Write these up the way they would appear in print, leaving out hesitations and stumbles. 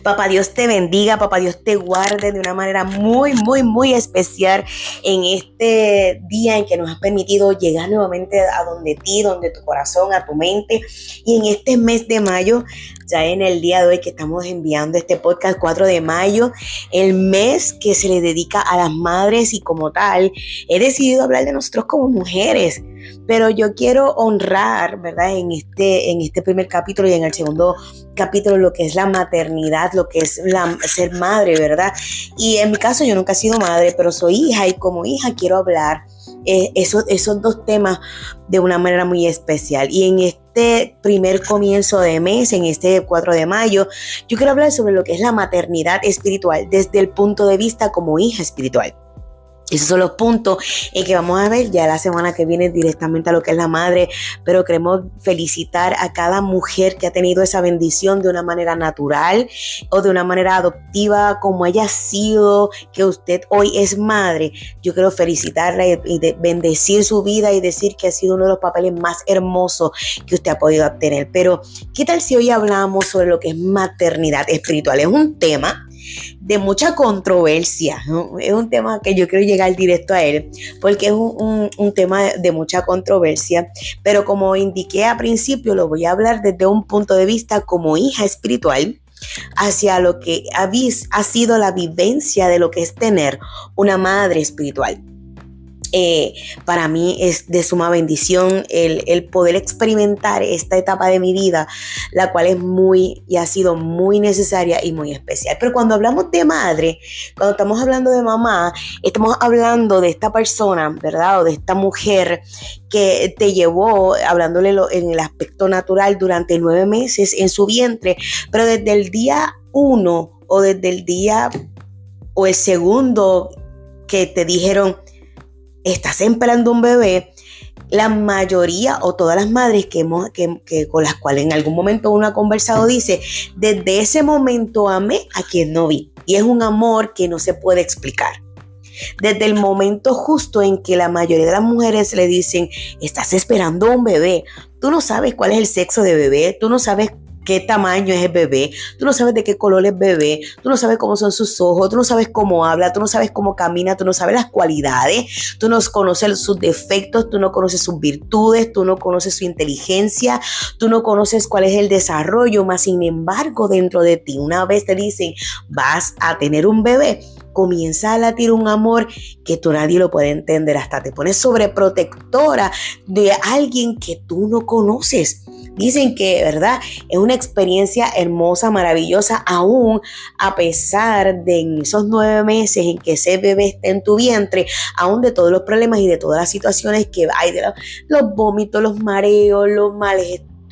Papá Dios te bendiga, papá Dios te guarde de una manera muy, muy, muy especial en este día en que nos has permitido llegar nuevamente a donde ti, donde tu corazón, a tu mente. Y en este mes de mayo, ya en el día de hoy que estamos enviando este podcast 4 de mayo, el mes que se le dedica a las madres, y como tal, he decidido hablar de nosotros como mujeres. Pero yo quiero honrar, ¿verdad? En este primer capítulo y en el segundo capítulo lo que es la maternidad, lo que es ser madre, ¿verdad? Y en mi caso yo nunca he sido madre, pero soy hija, y como hija quiero hablar esos dos temas de una manera muy especial. Y en este primer comienzo de mes, en este 4 de mayo, yo quiero hablar sobre lo que es la maternidad espiritual desde el punto de vista como hija espiritual. Esos son los puntos en que vamos a ver ya la semana que viene directamente a lo que es la madre, pero queremos felicitar a cada mujer que ha tenido esa bendición de una manera natural o de una manera adoptiva, como haya sido que usted hoy es madre. Yo quiero felicitarla y bendecir su vida y decir que ha sido uno de los papeles más hermosos que usted ha podido obtener. Pero, ¿qué tal si hoy hablamos sobre lo que es maternidad espiritual? Es un tema de mucha controversia, ¿no? Es un tema que yo quiero llegar directo a él, porque es un tema de mucha controversia, pero como indiqué al principio, lo voy a hablar desde un punto de vista como hija espiritual, hacia lo que ha sido la vivencia de lo que es tener una madre espiritual. Para mí es de suma bendición el poder experimentar esta etapa de mi vida, la cual es muy y ha sido muy necesaria y muy especial. Pero cuando hablamos de madre, cuando estamos hablando de mamá, estamos hablando de esta persona, ¿verdad? O de esta mujer que te llevó, hablándole en el aspecto natural, durante 9 meses en su vientre, pero desde el día 1 o desde el día o el segundo que te dijeron estás esperando un bebé, la mayoría o todas las madres que con las cuales en algún momento uno ha conversado dice, desde ese momento amé a quien no vi. Y es un amor que no se puede explicar. Desde el momento justo en que la mayoría de las mujeres le dicen, estás esperando un bebé, tú no sabes cuál es el sexo de bebé, tú no sabes qué tamaño es el bebé, tú no sabes de qué color es bebé, tú no sabes cómo son sus ojos, tú no sabes cómo habla, tú no sabes cómo camina, tú no sabes las cualidades, tú no conoces sus defectos, tú no conoces sus virtudes, tú no conoces su inteligencia, tú no conoces cuál es el desarrollo, más sin embargo dentro de ti, una vez te dicen vas a tener un bebé, comienza a latir un amor que tú nadie lo puede entender, hasta te pones sobreprotectora de alguien que tú no conoces. Dicen que, ¿verdad? Es una experiencia hermosa, maravillosa, aún a pesar de en esos 9 meses en que ese bebé está en tu vientre, aún de todos los problemas y de todas las situaciones que hay, de los vómitos, los mareos,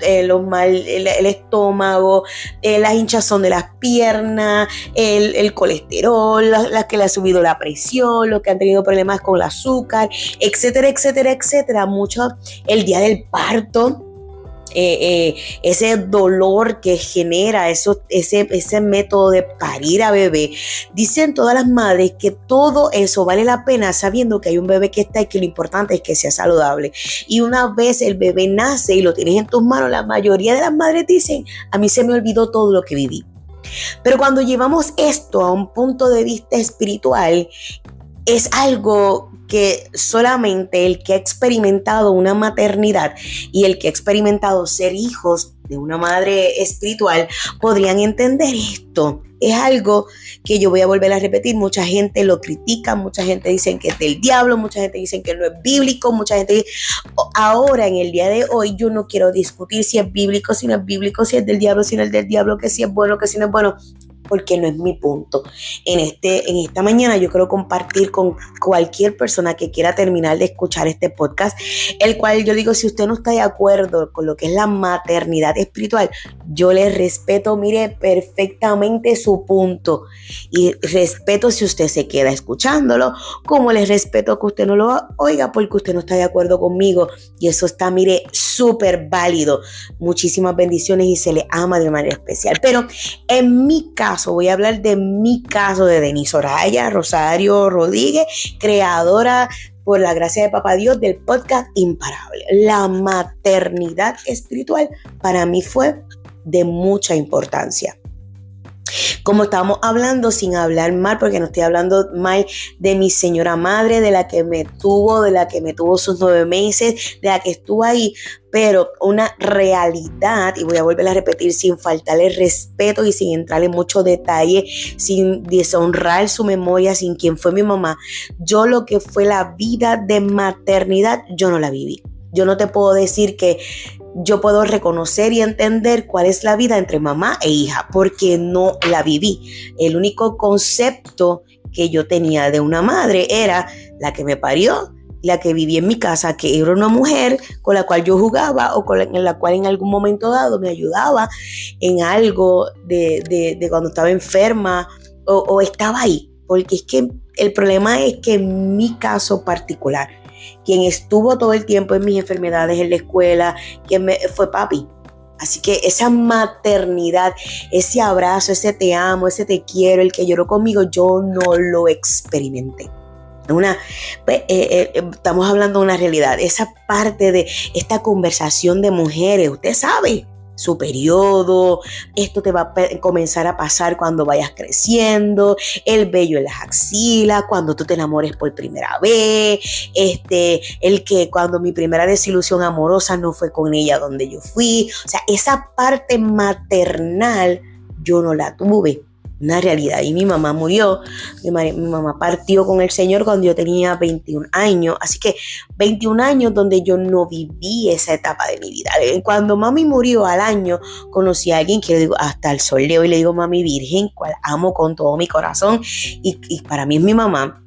el estómago, la hinchazón de las piernas, el colesterol, la que le ha subido la presión, los que han tenido problemas con el azúcar, etcétera, etcétera, etcétera. Mucho el día del parto. Ese dolor que genera ese método de parir a bebé. Dicen todas las madres que todo eso vale la pena sabiendo que hay un bebé que está y que lo importante es que sea saludable. Y una vez el bebé nace y lo tienes en tus manos, la mayoría de las madres dicen, a mí se me olvidó todo lo que viví. Pero cuando llevamos esto a un punto de vista espiritual, es algo que solamente el que ha experimentado una maternidad y el que ha experimentado ser hijos de una madre espiritual podrían entender esto. Es algo que yo voy a volver a repetir. Mucha gente lo critica, mucha gente dice que es del diablo, mucha gente dice que no es bíblico, mucha gente dice... Ahora, en el día de hoy, yo no quiero discutir si es bíblico, si no es bíblico, si es del diablo, si no es del diablo, que si es bueno, que si no es bueno, porque no es mi punto. En esta mañana yo quiero compartir con cualquier persona que quiera terminar de escuchar este podcast, el cual yo digo, si usted no está de acuerdo con lo que es la maternidad espiritual, yo le respeto, mire, perfectamente su punto, y respeto si usted se queda escuchándolo, como le respeto que usted no lo oiga porque usted no está de acuerdo conmigo, y eso está, mire, súper válido. Muchísimas bendiciones y se le ama de manera especial. Pero en mi caso, voy a hablar de mi caso de Denise Soraya Rosario Rodríguez, creadora por la gracia de Papá Dios del podcast Imparable. La maternidad espiritual para mí fue de mucha importancia. como estábamos hablando, sin hablar mal, porque no estoy hablando mal de mi señora madre, de la que me tuvo sus 9 meses, de la que estuvo ahí, pero una realidad, y voy a volver a repetir, sin faltarle respeto y sin entrar en mucho detalle, sin deshonrar su memoria, sin quien fue mi mamá, yo lo que fue la vida de maternidad, yo no la viví. Yo no te puedo decir que yo puedo reconocer y entender cuál es la vida entre mamá e hija, porque no la viví. El único concepto que yo tenía de una madre era la que me parió, la que vivía en mi casa, que era una mujer con la cual yo jugaba o en la cual en algún momento dado me ayudaba en algo de cuando estaba enferma o estaba ahí. Porque es que el problema es que en mi caso particular, quien estuvo todo el tiempo en mis enfermedades en la escuela, fue papi. Así que esa maternidad, ese abrazo, ese te amo, ese te quiero, el que lloró conmigo, yo no lo experimenté. Estamos hablando de una realidad. Esa parte de esta conversación de mujeres, usted sabe, su periodo, esto te va a comenzar a pasar cuando vayas creciendo, el vello en las axilas, cuando tú te enamores por primera vez, el que cuando mi primera desilusión amorosa no fue con ella donde yo fui. O sea, esa parte maternal yo no la tuve. Una realidad. Y mi mamá murió, mi mamá partió con el Señor cuando yo tenía 21 años, así que 21 años donde yo no viví esa etapa de mi vida. Cuando mami murió al año, conocí a alguien que le digo, hasta el sol de hoy le digo mami virgen, cual amo con todo mi corazón, y para mí es mi mamá.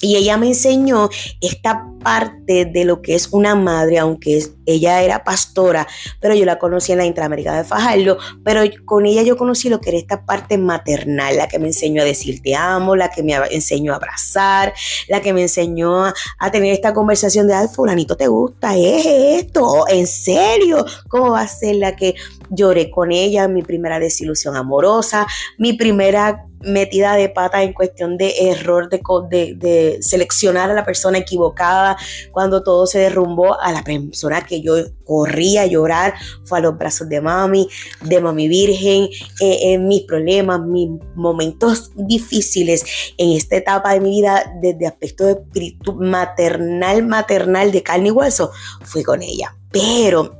Y ella me enseñó esta parte de lo que es una madre, aunque ella era pastora, pero yo la conocí en la Interamericana de Fajardo, pero con ella yo conocí lo que era esta parte maternal, la que me enseñó a decir te amo, la que me enseñó a abrazar, la que me enseñó a tener esta conversación de, ay, fulanito te gusta, es esto, en serio, ¿cómo va a ser? La que lloré con ella, mi primera desilusión amorosa, mi primera metida de pata en cuestión de error de seleccionar a la persona equivocada, cuando todo se derrumbó, a la persona que yo corría a llorar fue a los brazos de mami virgen, en mis problemas, mis momentos difíciles en esta etapa de mi vida, desde aspecto de espíritu maternal de carne y hueso, fui con ella. Pero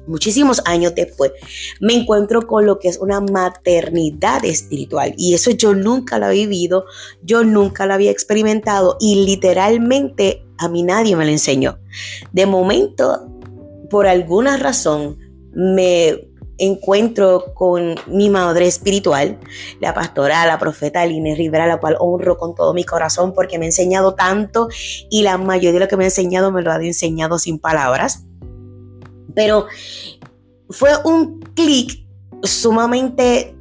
muchísimos años después me encuentro con lo que es una maternidad espiritual, y eso yo nunca lo he vivido, yo nunca lo había experimentado, y literalmente a mí nadie me lo enseñó. De momento, por alguna razón, me encuentro con mi madre espiritual, la pastora, la profeta Lynette Rivera, la cual honro con todo mi corazón porque me ha enseñado tanto, y la mayoría de lo que me ha enseñado me lo ha enseñado sin palabras. Pero fue un clic sumamente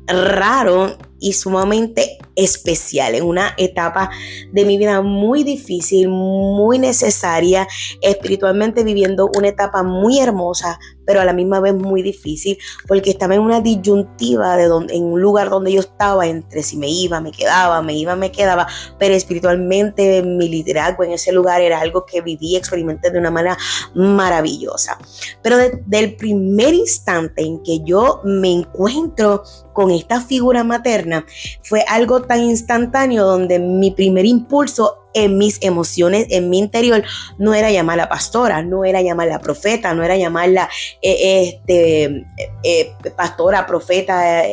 raro y sumamente especial en una etapa de mi vida muy difícil, muy necesaria, espiritualmente viviendo una etapa muy hermosa, pero a la misma vez muy difícil, porque estaba en una disyuntiva en un lugar donde yo estaba entre si me iba, me quedaba, pero espiritualmente mi liderazgo en ese lugar era algo que viví, experimenté de una manera maravillosa. Pero desde el primer instante en que yo me encuentro con esta figura materna, fue algo tan instantáneo donde mi primer impulso en mis emociones, en mi interior, no era llamar a la pastora, no era llamar a la profeta, no era llamarla pastora, profeta,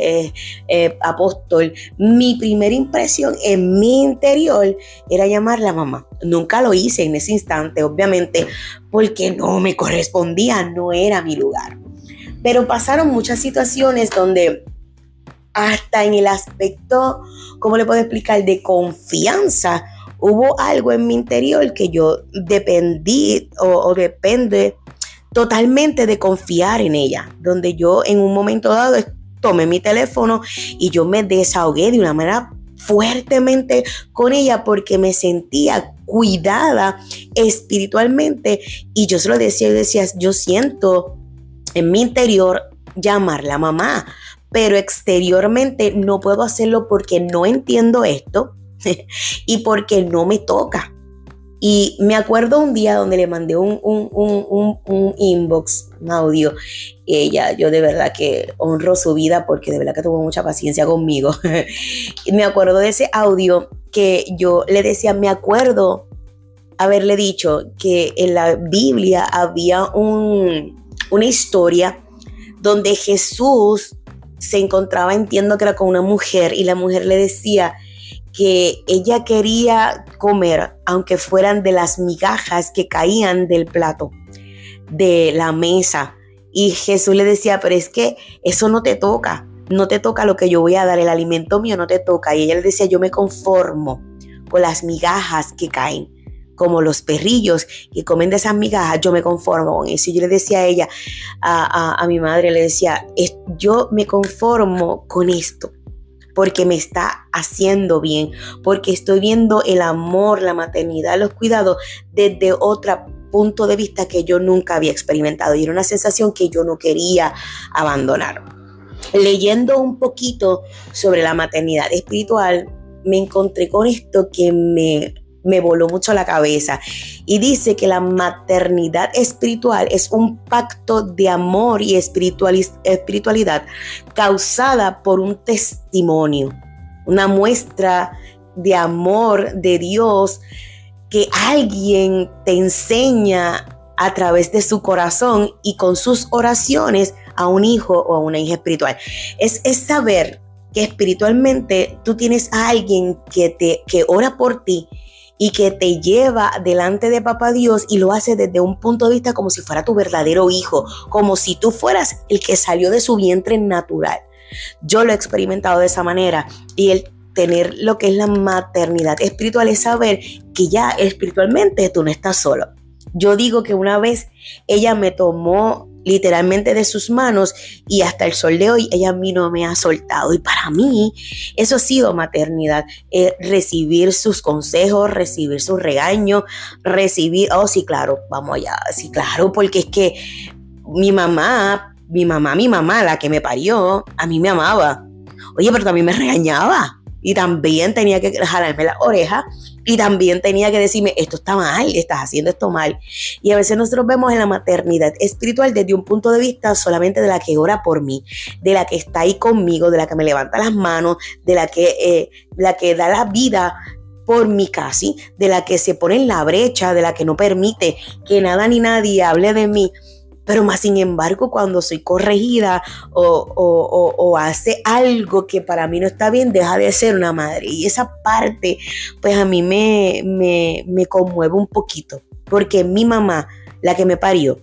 apóstol. Mi primera impresión en mi interior era llamarla mamá. Nunca lo hice en ese instante, obviamente, porque no me correspondía, no era mi lugar. Pero pasaron muchas situaciones donde hasta en el aspecto, ¿cómo le puedo explicar?, de confianza, hubo algo en mi interior que yo dependí o depende totalmente de confiar en ella, donde yo en un momento dado tomé mi teléfono y yo me desahogué de una manera fuertemente con ella porque me sentía cuidada espiritualmente, y yo se lo decía, yo siento en mi interior llamarla mamá, pero exteriormente no puedo hacerlo porque no entiendo esto y porque no me toca. Y me acuerdo un día donde le mandé un inbox, un audio. Ella, yo de verdad que honro su vida porque de verdad que tuvo mucha paciencia conmigo. Y me acuerdo de ese audio que yo le decía, me acuerdo haberle dicho que en la Biblia había una historia donde Jesús se encontraba, entiendo que era con una mujer, y la mujer le decía que ella quería comer, aunque fueran de las migajas que caían del plato, de la mesa. Y Jesús le decía, pero es que eso no te toca lo que yo voy a dar, el alimento mío no te toca. Y ella le decía, yo me conformo con las migajas que caen, como los perrillos que comen de esas migajas, yo me conformo con eso. Y yo le decía a ella, a mi madre, le decía, yo me conformo con esto, porque me está haciendo bien, porque estoy viendo el amor, la maternidad, los cuidados desde otro punto de vista que yo nunca había experimentado, y era una sensación que yo no quería abandonar. Leyendo un poquito sobre la maternidad espiritual, me encontré con esto que me voló mucho la cabeza, y dice que la maternidad espiritual es un pacto de amor y espiritualidad causada por un testimonio, una muestra de amor de Dios que alguien te enseña a través de su corazón y con sus oraciones a un hijo o a una hija espiritual. Es saber que espiritualmente tú tienes a alguien que ora por ti y que te lleva delante de Papá Dios, y lo hace desde un punto de vista como si fuera tu verdadero hijo, como si tú fueras el que salió de su vientre natural. Yo lo he experimentado de esa manera, y el tener lo que es la maternidad espiritual es saber que ya espiritualmente tú no estás solo. Yo digo que una vez ella me tomó literalmente de sus manos, y hasta el sol de hoy ella a mí no me ha soltado, y para mí eso ha sido maternidad, recibir sus consejos, recibir sus regaños, recibir, oh sí claro, vamos allá, sí claro, porque es que mi mamá, la que me parió, a mí me amaba, oye, pero también me regañaba, y también tenía que jalarme la oreja, y también tenía que decirme, esto está mal, estás haciendo esto mal. Y a veces nosotros vemos en la maternidad espiritual desde un punto de vista solamente de la que ora por mí, de la que está ahí conmigo, de la que me levanta las manos, de la que da la vida por mí casi, de la que se pone en la brecha, de la que no permite que nada ni nadie hable de mí. Pero más sin embargo, cuando soy corregida o hace algo que para mí no está bien, deja de ser una madre. Y esa parte, pues a mí me conmueve un poquito. Porque mi mamá, la que me parió,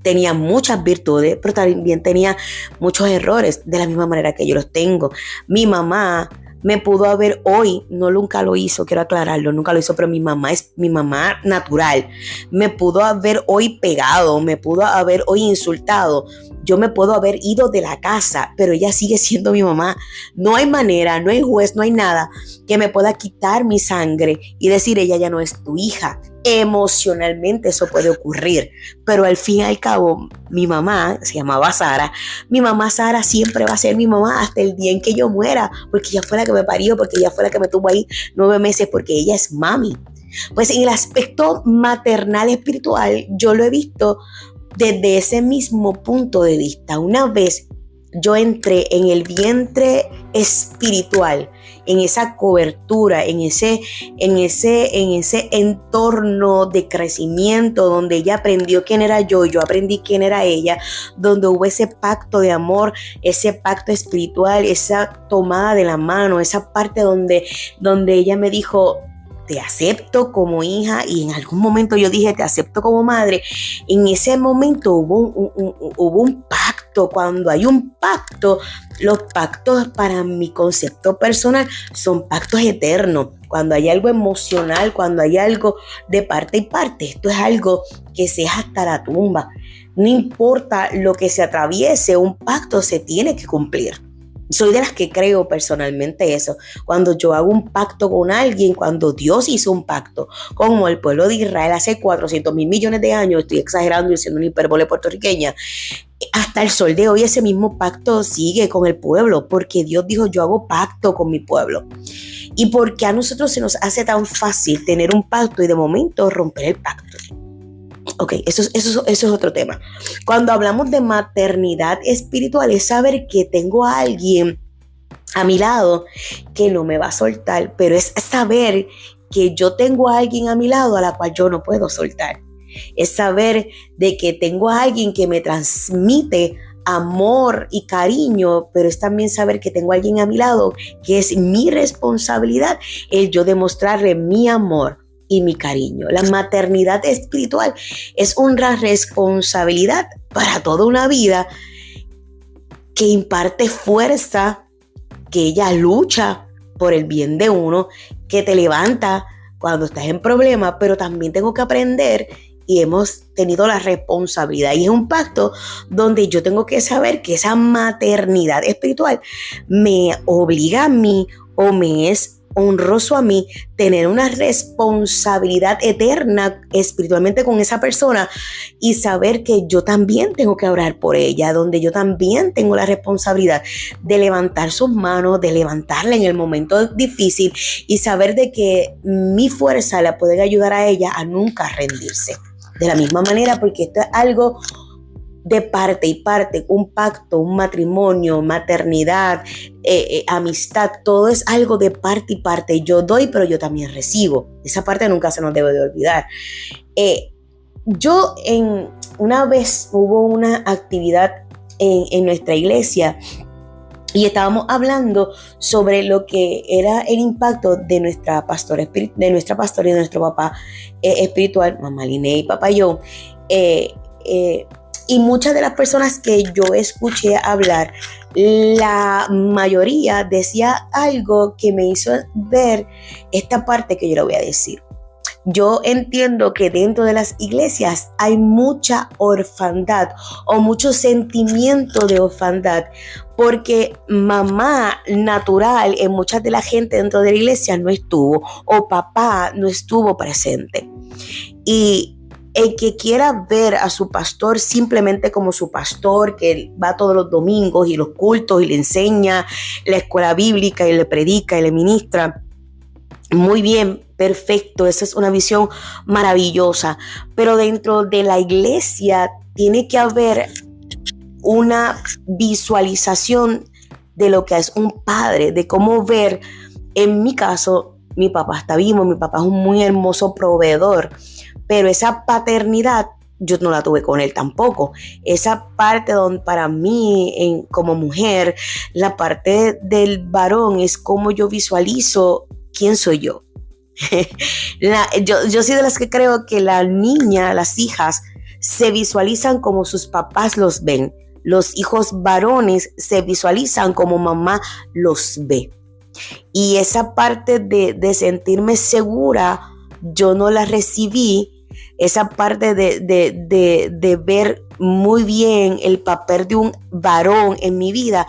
tenía muchas virtudes, pero también tenía muchos errores, de la misma manera que yo los tengo. Mi mamá me pudo haber hoy, nunca lo hizo, quiero aclararlo, nunca lo hizo, pero mi mamá es mi mamá natural. Me pudo haber hoy pegado, me pudo haber hoy insultado, yo me puedo haber ido de la casa, pero ella sigue siendo mi mamá. No hay manera, no hay juez, no hay nada que me pueda quitar mi sangre y decir, ella ya no es tu hija. Emocionalmente eso puede ocurrir, pero al fin y al cabo mi mamá se llamaba Sara. Mi mamá Sara siempre va a ser mi mamá hasta el día en que yo muera, porque ella fue la que me parió, porque ella fue la que me tuvo ahí 9 meses, porque ella es mami. Pues en el aspecto maternal espiritual yo lo he visto desde ese mismo punto de vista. Una vez yo entré en el vientre espiritual, en esa cobertura, en ese entorno de crecimiento donde ella aprendió quién era yo y yo aprendí quién era ella, donde hubo ese pacto de amor, ese pacto espiritual, esa tomada de la mano, esa parte donde ella me dijo, te acepto como hija, y en algún momento yo dije, te acepto como madre. En ese momento hubo un pacto. Cuando hay un pacto, los pactos para mi concepto personal son pactos eternos. Cuando hay algo emocional, cuando hay algo de parte y parte, esto es algo que se es hasta la tumba. No importa lo que se atraviese, un pacto se tiene que cumplir. Soy de las que creo personalmente eso. Cuando yo hago un pacto con alguien, cuando Dios hizo un pacto como el pueblo de Israel hace 400,000 millones de años, estoy exagerando y siendo una hipérbole puertorriqueña, hasta el sol de hoy ese mismo pacto sigue con el pueblo, porque Dios dijo, yo hago pacto con mi pueblo. ¿Y por qué a nosotros se nos hace tan fácil tener un pacto y de momento romper el pacto? Ok, eso es otro tema. Cuando hablamos de maternidad espiritual, es saber que tengo a alguien a mi lado que no me va a soltar, pero es saber que yo tengo a alguien a mi lado a la cual yo no puedo soltar. Es saber de que tengo a alguien que me transmite amor y cariño, pero es también saber que tengo a alguien a mi lado que es mi responsabilidad el yo demostrarle mi amor y mi cariño. La maternidad espiritual es una responsabilidad para toda una vida que imparte fuerza, que ella lucha por el bien de uno, que te levanta cuando estás en problemas, pero también tengo que aprender y hemos tenido la responsabilidad. Y es un pacto donde yo tengo que saber que esa maternidad espiritual me obliga a mí o me es honroso a mí tener una responsabilidad eterna espiritualmente con esa persona y saber que yo también tengo que orar por ella, donde yo también tengo la responsabilidad de levantar sus manos, de levantarla en el momento difícil y saber de que mi fuerza la puede ayudar a ella a nunca rendirse. De la misma manera, porque esto es algo de parte y parte, un pacto, un matrimonio, maternidad, amistad, todo es algo de parte y parte. Yo doy, pero yo también recibo. Esa parte nunca se nos debe de olvidar. Una vez hubo una actividad en nuestra iglesia y estábamos hablando sobre lo que era el impacto de nuestra pastora y de nuestro papá espiritual, mamá Liné y papá yo. Y muchas de las personas que yo escuché hablar, la mayoría decía algo que me hizo ver esta parte que yo le voy a decir. Yo entiendo que dentro de las iglesias hay mucha orfandad o mucho sentimiento de orfandad porque mamá natural en muchas de la gente dentro de la iglesia no estuvo o papá no estuvo presente. Y el que quiera ver a su pastor simplemente como su pastor, que va todos los domingos y los cultos y le enseña la escuela bíblica y le predica y le ministra, muy bien, perfecto, esa es una visión maravillosa, pero dentro de la iglesia tiene que haber una visualización de lo que es un padre, de cómo ver, en mi caso, mi papá está vivo, mi papá es un muy hermoso proveedor, pero esa paternidad yo no la tuve con él tampoco. Esa parte donde para mí, como mujer, la parte del varón es cómo yo visualizo quién soy yo. Yo soy de las que creo que la niña, las hijas, se visualizan como sus papás los ven. Los hijos varones se visualizan como mamá los ve. Y esa parte de sentirme segura, yo no la recibí. Esa parte de ver muy bien el papel de un varón en mi vida,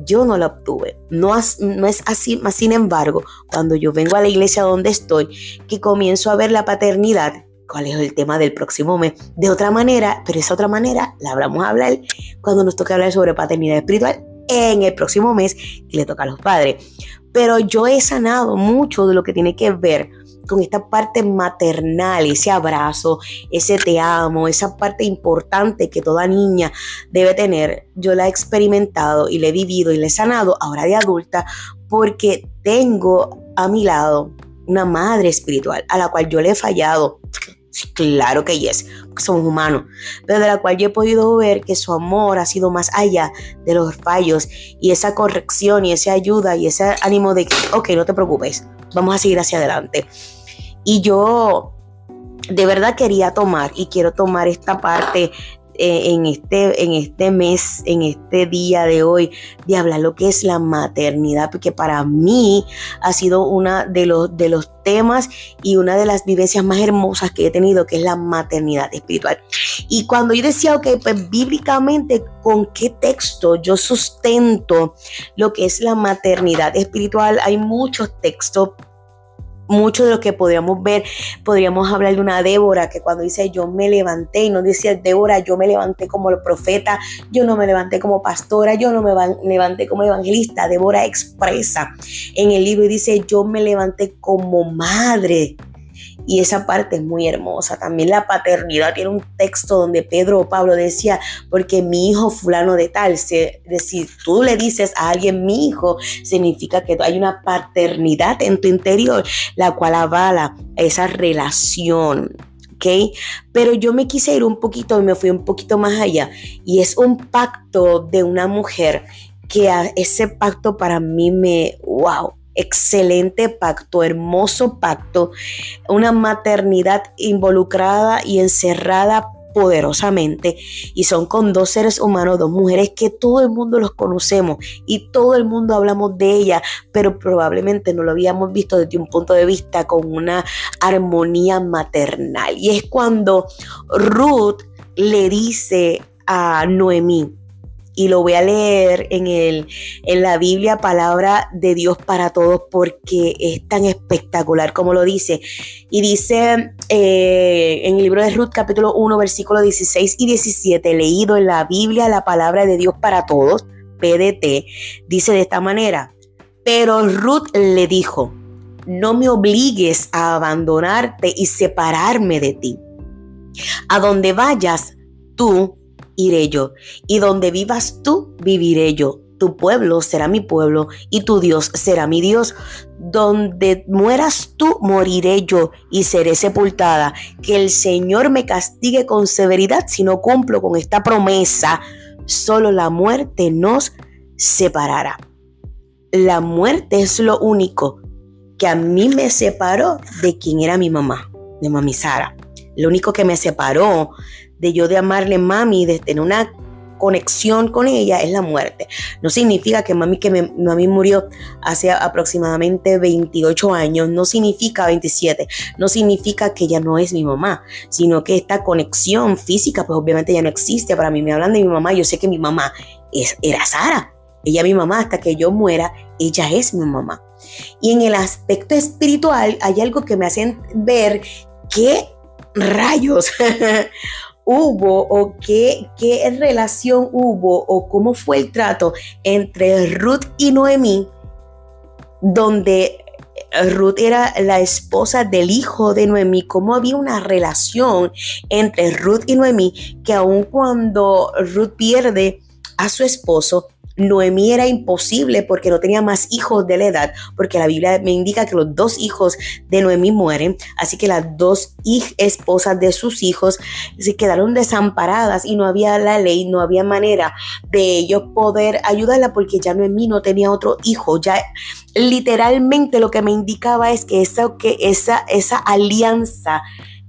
yo no la obtuve. No es así, más sin embargo, cuando yo vengo a la iglesia donde estoy, que comienzo a ver la paternidad, cuál es el tema del próximo mes, de otra manera, pero esa otra manera la vamos a hablar cuando nos toque hablar sobre paternidad espiritual en el próximo mes que le toca a los padres. Pero yo he sanado mucho de lo que tiene que ver con esta parte maternal, ese abrazo, ese te amo, esa parte importante que toda niña debe tener. Yo la he experimentado y la he vivido y la he sanado ahora de adulta porque tengo a mi lado una madre espiritual a la cual yo le he fallado. Sí, claro que yes, porque somos humanos, pero de la cual yo he podido ver que su amor ha sido más allá de los fallos y esa corrección y esa ayuda y ese ánimo de, ok, no te preocupes, vamos a seguir hacia adelante. Y yo de verdad quería tomar y quiero tomar esta parte en este mes, en este día de hoy, de hablar lo que es la maternidad, porque para mí ha sido uno de los temas y una de las vivencias más hermosas que he tenido, que es la maternidad espiritual. Y cuando yo decía, ok, pues bíblicamente, ¿con qué texto yo sustento lo que es la maternidad espiritual? Hay muchos textos. mucho de lo que podríamos ver, podríamos hablar de una Débora que cuando dice yo me levanté, y no decía Débora, yo me levanté como profeta, yo no me levanté como pastora, yo no me levanté como evangelista. Débora expresa en el libro y dice yo me levanté como madre. Y esa parte es muy hermosa. También la paternidad tiene un texto donde Pedro o Pablo decía, porque mi hijo fulano de tal, es decir, tú le dices a alguien mi hijo, significa que hay una paternidad en tu interior, la cual avala esa relación. ¿Okay? Pero yo me quise ir un poquito y me fui un poquito más allá. Y es un pacto de una mujer que ese pacto para mí wow. Excelente pacto, hermoso pacto, una maternidad involucrada y encerrada poderosamente, y son con dos seres humanos, dos mujeres que todo el mundo los conocemos y todo el mundo hablamos de ellas, pero probablemente no lo habíamos visto desde un punto de vista con una armonía maternal. Y es cuando Ruth le dice a Noemí, y lo voy a leer en la Biblia, palabra de Dios para todos, porque es tan espectacular como lo dice. Y dice en el libro de Ruth, capítulo 1, versículos 16 y 17, leído en la Biblia, la palabra de Dios para todos, PDT, dice de esta manera: pero Ruth le dijo, no me obligues a abandonarte y separarme de ti. A donde vayas tú, iré yo, y donde vivas tú, viviré yo. Tu pueblo será mi pueblo y tu Dios será mi Dios. Donde mueras tú, moriré yo y seré sepultada. Que el Señor me castigue con severidad si no cumplo con esta promesa. Solo la muerte nos separará. La muerte es lo único que a mí me separó de quien era mi mamá, de mami Sara. Lo único que me separó de yo de amarle mami, de tener una conexión con ella, es la muerte. No significa que mami murió hace aproximadamente 28 años, no significa 27, no significa que ella no es mi mamá, sino que esta conexión física pues obviamente ya no existe. Para mí me hablan de mi mamá, yo sé que mi mamá era Sara, ella es mi mamá, hasta que yo muera, ella es mi mamá. Y en el aspecto espiritual hay algo que me hacen ver qué rayos hubo o qué relación hubo o cómo fue el trato entre Ruth y Noemí, donde Ruth era la esposa del hijo de Noemí, cómo había una relación entre Ruth y Noemí, que aun cuando Ruth pierde a su esposo, Noemí era imposible porque no tenía más hijos de la edad, porque la Biblia me indica que los dos hijos de Noemí mueren, así que las dos esposas de sus hijos se quedaron desamparadas y no había la ley, no había manera de ellos poder ayudarla porque ya Noemí no tenía otro hijo. Ya literalmente lo que me indicaba es que esa alianza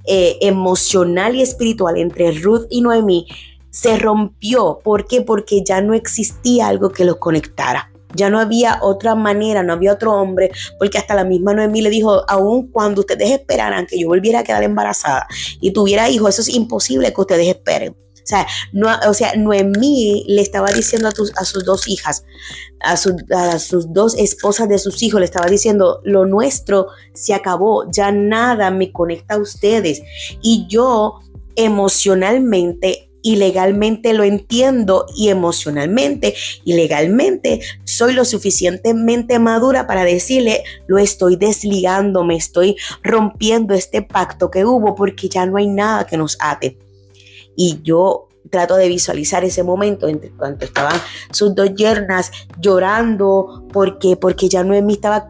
emocional y espiritual entre Ruth y Noemí se rompió. ¿Por qué? Porque ya no existía algo que los conectara. Ya no había otra manera, no había otro hombre, porque hasta la misma Noemí le dijo, aun cuando ustedes esperaran que yo volviera a quedar embarazada y tuviera hijos, eso es imposible que ustedes esperen. O sea, Noemí le estaba diciendo a sus dos hijas, a sus dos esposas de sus hijos, le estaba diciendo, lo nuestro se acabó, ya nada me conecta a ustedes. Y yo emocionalmente y legalmente lo entiendo, y emocionalmente y legalmente soy lo suficientemente madura para decirle, lo estoy desligando, me estoy rompiendo este pacto que hubo porque ya no hay nada que nos ate. Y yo trato de visualizar ese momento entre cuando estaban sus dos yernas llorando porque ya Noemí estaba,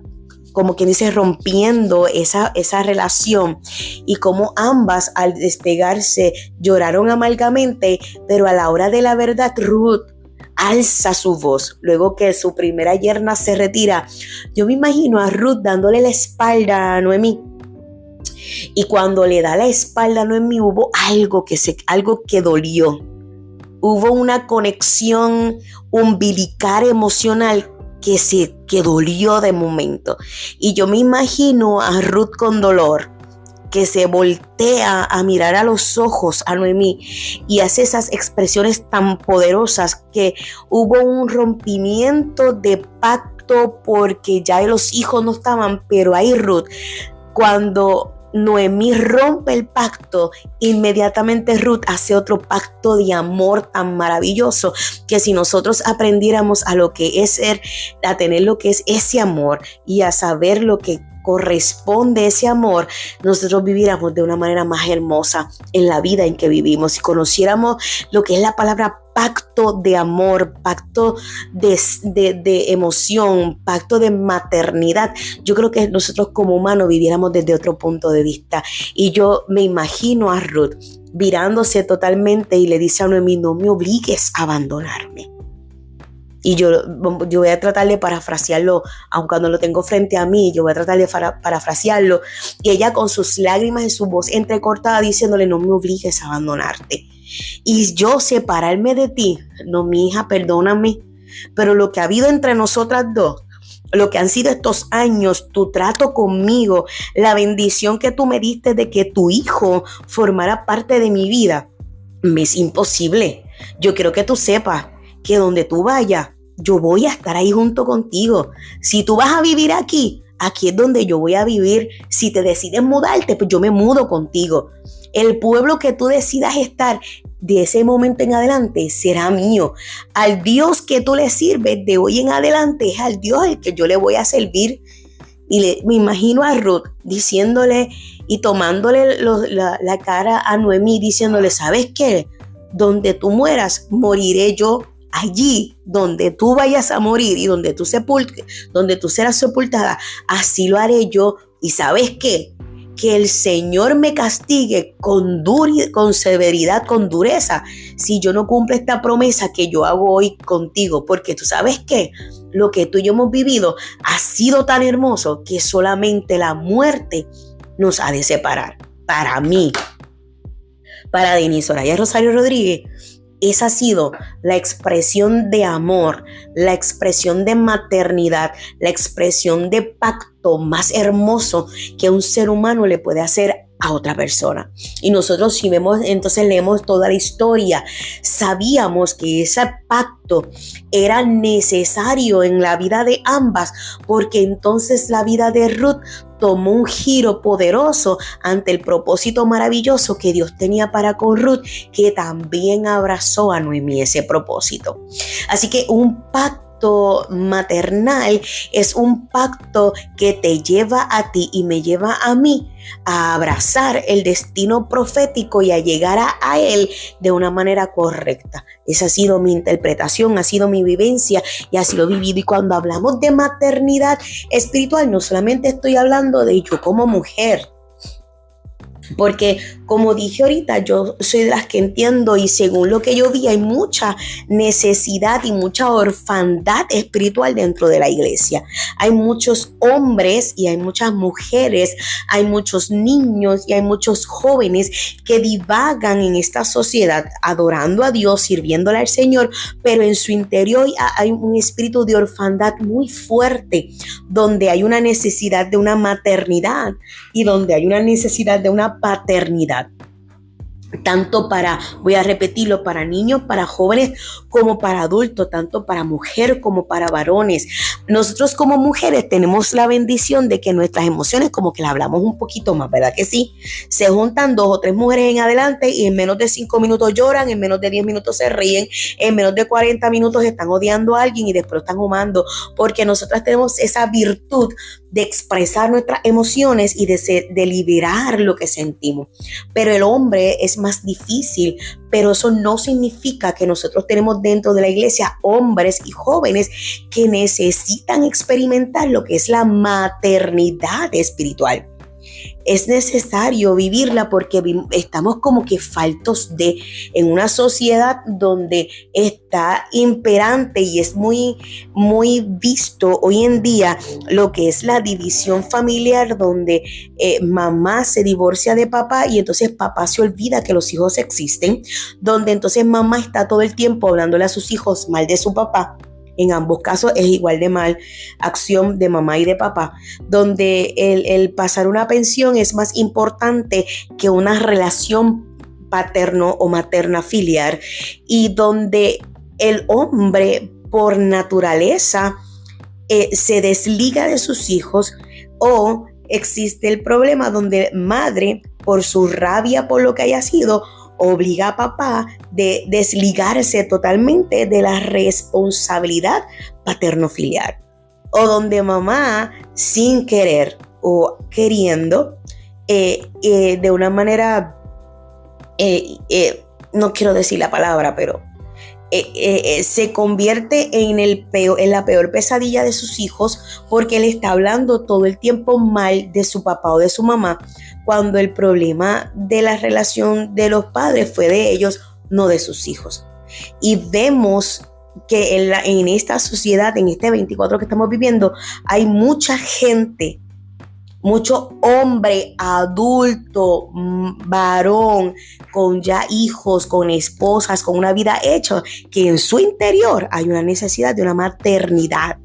como quien dice, rompiendo esa relación, y como ambas al despegarse lloraron amargamente, pero a la hora de la verdad Ruth alza su voz luego que su primera yerna se retira. Yo me imagino a Ruth dándole la espalda a Noemí, y cuando le da la espalda a Noemí hubo algo que dolió, hubo una conexión umbilical emocional que dolió de momento. Y yo me imagino a Ruth con dolor, que se voltea a mirar a los ojos a Noemí y hace esas expresiones tan poderosas, que hubo un rompimiento de pacto porque ya los hijos no estaban, pero ahí Ruth Cuando Noemí rompe el pacto, inmediatamente Ruth hace otro pacto de amor tan maravilloso, que si nosotros aprendiéramos a lo que es ser, a tener lo que es ese amor y a saber lo que corresponde ese amor, nosotros viviéramos de una manera más hermosa en la vida en que vivimos. Si conociéramos lo que es la palabra pacto de amor, pacto de emoción, pacto de maternidad, yo creo que nosotros como humanos viviéramos desde otro punto de vista. Y yo me imagino a Ruth virándose totalmente y le dice a Noemí: no me obligues a abandonarme. Y yo voy a tratar de parafrasearlo, aunque no lo tengo frente a mí, yo voy a tratar de parafrasearlo. Y ella con sus lágrimas y su voz entrecortada diciéndole: no me obligues a abandonarte. Y yo separarme de ti, no, mi hija, perdóname, pero lo que ha habido entre nosotras dos, lo que han sido estos años, tu trato conmigo, la bendición que tú me diste de que tu hijo formara parte de mi vida, me es imposible. Yo quiero que tú sepas que donde tú vayas, yo voy a estar ahí junto contigo. Si tú vas a vivir aquí, aquí es donde yo voy a vivir. Si te decides mudarte, pues yo me mudo contigo. El pueblo que tú decidas estar de ese momento en adelante será mío. Al Dios que tú le sirves de hoy en adelante es al Dios al que yo le voy a servir. Y me imagino a Ruth diciéndole y tomándole la cara a Noemí, diciéndole: ¿sabes qué? Donde tú mueras, moriré yo. Allí donde tú vayas a morir y donde tú serás sepultada, así lo haré yo. ¿Y sabes qué? Que el Señor me castigue con severidad, con dureza, si yo no cumplo esta promesa que yo hago hoy contigo. Porque tú sabes que lo que tú y yo hemos vivido ha sido tan hermoso que solamente la muerte nos ha de separar. Para mí, para Denise Soraya Rosario Rodríguez, esa ha sido la expresión de amor, la expresión de maternidad, la expresión de pacto más hermoso que un ser humano le puede hacer a otra persona. Y nosotros, si vemos, entonces leemos toda la historia, sabíamos que ese pacto era necesario en la vida de ambas, porque entonces la vida de Ruth tomó un giro poderoso ante el propósito maravilloso que Dios tenía para con Ruth, que también abrazó a Noemí ese propósito. Así que un pacto maternal es un pacto que te lleva a ti y me lleva a mí a abrazar el destino profético y a llegar a él de una manera correcta. Esa ha sido mi interpretación, ha sido mi vivencia y así lo he vivido. Y cuando hablamos de maternidad espiritual, no solamente estoy hablando de yo como mujer, porque como dije ahorita, yo soy de las que entiendo, y según lo que yo vi, hay mucha necesidad y mucha orfandad espiritual dentro de la iglesia. Hay muchos hombres y hay muchas mujeres, hay muchos niños y hay muchos jóvenes que divagan en esta sociedad adorando a Dios, sirviéndole al Señor, pero en su interior hay un espíritu de orfandad muy fuerte, donde hay una necesidad de una maternidad y donde hay una necesidad de una paternidad, tanto para, voy a repetirlo, para niños, para jóvenes, como para adultos, tanto para mujeres como para varones. Nosotros como mujeres tenemos la bendición de que nuestras emociones como que las hablamos un poquito más, ¿verdad que sí? Se juntan 2 o 3 mujeres en adelante y en menos de 5 minutos lloran, en menos de 10 minutos se ríen, en menos de 40 minutos están odiando a alguien y después lo están amando, porque nosotras tenemos esa virtud de expresar nuestras emociones y de liberar lo que sentimos. Pero el hombre es más difícil, pero eso no significa que nosotros tenemos dentro de la iglesia hombres y jóvenes que necesitan experimentar lo que es la maternidad espiritual. Es necesario vivirla porque estamos como que faltos de, en una sociedad donde está imperante y es muy, muy visto hoy en día lo que es la división familiar, donde mamá se divorcia de papá y entonces papá se olvida que los hijos existen, donde entonces mamá está todo el tiempo hablándole a sus hijos mal de su papá. En ambos casos es igual de mal acción de mamá y de papá, donde el pasar una pensión es más importante que una relación paterno o materna filial, y donde el hombre por naturaleza se desliga de sus hijos o existe el problema donde madre, por su rabia por lo que haya sido, obliga a papá de desligarse totalmente de la responsabilidad paterno-filial. O donde mamá, sin querer o queriendo, de una manera, no quiero decir la palabra, pero se convierte en la peor pesadilla de sus hijos, porque él está hablando todo el tiempo mal de su papá o de su mamá, cuando el problema de la relación de los padres fue de ellos, no de sus hijos. Y vemos que en esta sociedad, en este 24 que estamos viviendo, hay mucha gente, mucho hombre adulto, varón, con ya hijos, con esposas, con una vida hecha, que en su interior hay una necesidad de una maternidad.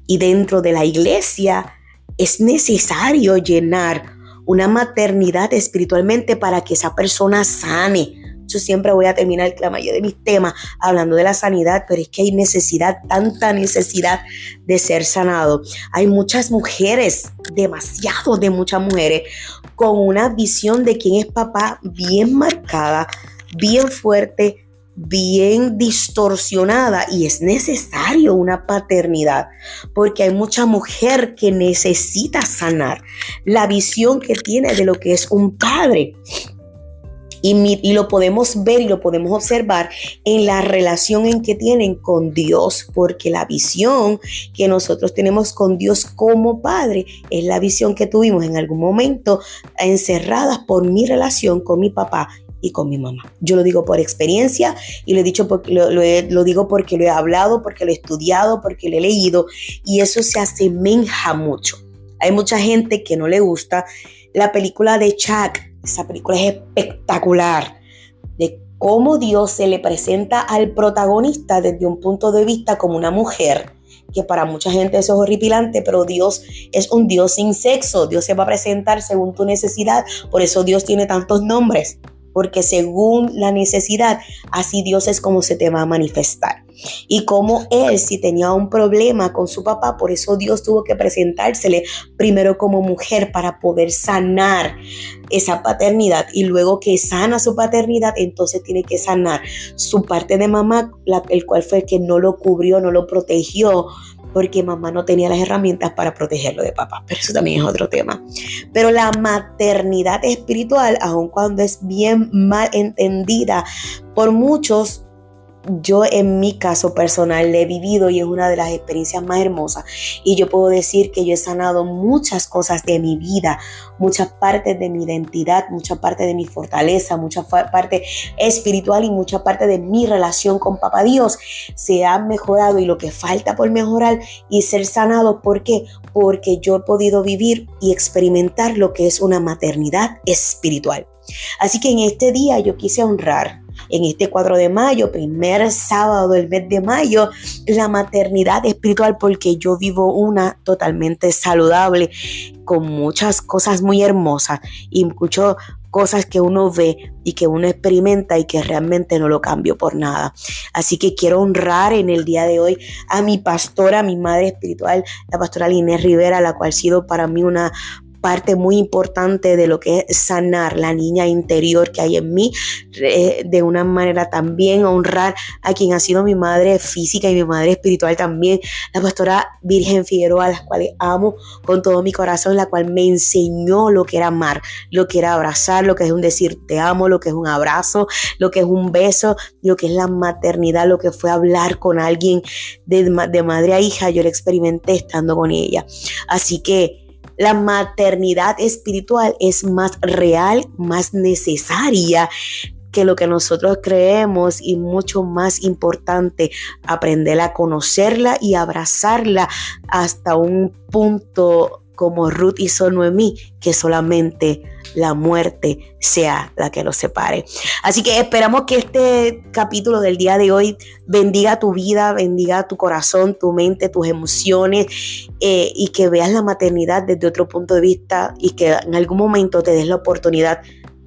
Y dentro de la iglesia es necesario llenar una maternidad espiritualmente para que esa persona sane. Yo siempre voy a terminar la mayoría de mis temas hablando de la sanidad, pero es que hay necesidad, tanta necesidad de ser sanado. Hay muchas mujeres, demasiado de muchas mujeres, con una visión de quién es papá bien marcada, bien fuerte, bien distorsionada, y es necesario una paternidad, porque hay mucha mujer que necesita sanar la visión que tiene de lo que es un padre. Y lo podemos ver y lo podemos observar en la relación en que tienen con Dios, porque la visión que nosotros tenemos con Dios como Padre es la visión que tuvimos en algún momento encerradas por mi relación con mi papá y con mi mamá. Yo lo digo por experiencia y lo he dicho porque lo digo porque lo he hablado, porque lo he estudiado, porque lo he leído, y eso se asemeja mucho. Hay mucha gente que no le gusta la película de Chuck. Esa película es espectacular, de cómo Dios se le presenta al protagonista desde un punto de vista como una mujer, que para mucha gente eso es horripilante, pero Dios es un Dios sin sexo. Dios se va a presentar según tu necesidad, por eso Dios tiene tantos nombres, porque según la necesidad, así Dios es como se te va a manifestar. Y como él, si tenía un problema con su papá, por eso Dios tuvo que presentársele primero como mujer para poder sanar esa paternidad, y luego que sana su paternidad, entonces tiene que sanar su parte de mamá, el cual fue el que no lo cubrió, no lo protegió, porque mamá no tenía las herramientas para protegerlo de papá. Pero eso también es otro tema. Pero la maternidad espiritual, aun cuando es bien mal entendida por muchos, yo en mi caso personal le he vivido y es una de las experiencias más hermosas, y yo puedo decir que yo he sanado muchas cosas de mi vida, muchas partes de mi identidad, muchas partes de mi fortaleza, mucha parte espiritual y mucha parte de mi relación con Papá Dios se ha mejorado, y lo que falta por mejorar y ser sanado. ¿Por qué? Porque yo he podido vivir y experimentar lo que es una maternidad espiritual. Así que en este día yo quise honrar, en este 4 de mayo, primer sábado del mes de mayo, la maternidad espiritual, porque yo vivo una totalmente saludable, con muchas cosas muy hermosas y muchas cosas que uno ve y que uno experimenta y que realmente no lo cambio por nada. Así que quiero honrar en el día de hoy a mi pastora, a mi madre espiritual, la pastora Inés Rivera, la cual ha sido para mí una parte muy importante de lo que es sanar la niña interior que hay en mí, de una manera también honrar a quien ha sido mi madre física y mi madre espiritual también, la pastora Virgen Figueroa, a las cuales amo con todo mi corazón, la cual me enseñó lo que era amar, lo que era abrazar, lo que es un decir te amo, lo que es un abrazo, lo que es un beso, lo que es la maternidad, lo que fue hablar con alguien de madre a hija. Yo lo experimenté estando con ella. Así que la maternidad espiritual es más real, más necesaria que lo que nosotros creemos, y mucho más importante aprender a conocerla y abrazarla hasta un punto como Ruth hizo Noemí, que solamente la muerte sea la que los separe. Así que esperamos que este capítulo del día de hoy bendiga tu vida, bendiga tu corazón, tu mente, tus emociones, y que veas la maternidad desde otro punto de vista, y que en algún momento te des la oportunidad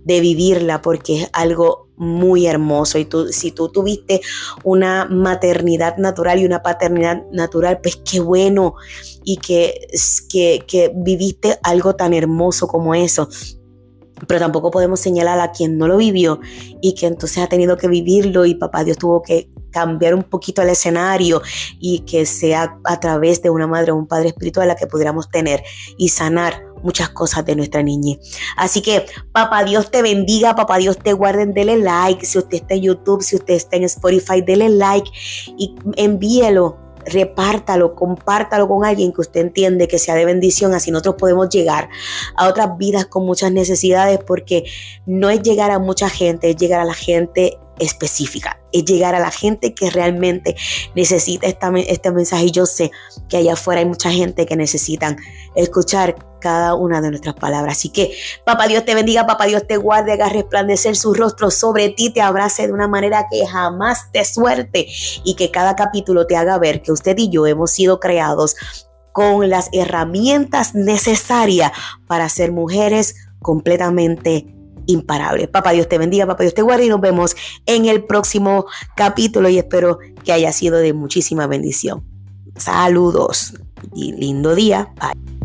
de vivirla, porque es algo muy hermoso. Y si tú tuviste una maternidad natural y una paternidad natural, pues qué bueno, y que viviste algo tan hermoso como eso. Pero tampoco podemos señalar a quien no lo vivió y que entonces ha tenido que vivirlo, y papá Dios tuvo que cambiar un poquito el escenario, y que sea a través de una madre o un padre espiritual la que pudiéramos tener y sanar muchas cosas de nuestra niñez. Así que papá Dios te bendiga, papá Dios te guarde. Dele like si usted está en YouTube, si usted está en Spotify, dele like y envíelo, repártalo, compártalo con alguien que usted entiende que sea de bendición. Así nosotros podemos llegar a otras vidas con muchas necesidades, porque no es llegar a mucha gente, es llegar a la gente específica, es llegar a la gente que realmente necesita este mensaje. Y yo sé que allá afuera hay mucha gente que necesitan escuchar cada una de nuestras palabras. Así que papá Dios te bendiga, papá Dios te guarde, haga resplandecer su rostro sobre ti, te abrace de una manera que jamás te suelte, y que cada capítulo te haga ver que usted y yo hemos sido creados con las herramientas necesarias para ser mujeres completamente imparables. Papá Dios te bendiga, papá Dios te guarde, y nos vemos en el próximo capítulo, y espero que haya sido de muchísima bendición. Saludos y lindo día. Bye.